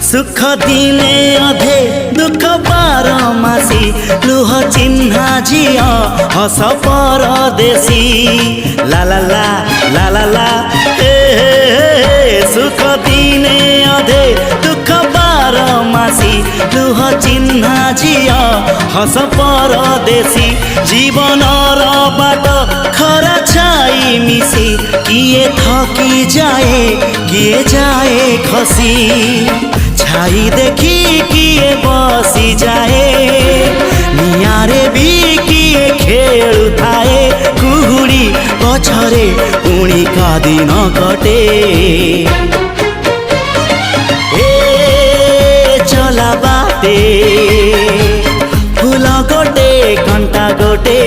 सुख दिने अधे दुख बारमासी लुह चिन्हा झिया हस परदेशी ला ला ला ला ला ला हे सुख दिने अधे दुख बारमासी लुह चिन्हा झिया हस परदेशी जीवन बाट खरा छाई मिसी किए थकी जाए किए जाए खसी छाई देखी किए बसी जाए नियारे भी किए खेलु थाए कुहुड़ी पछरे पुणी का दिन कटे ए चला बाटे फूल गोटे कंटा गोटे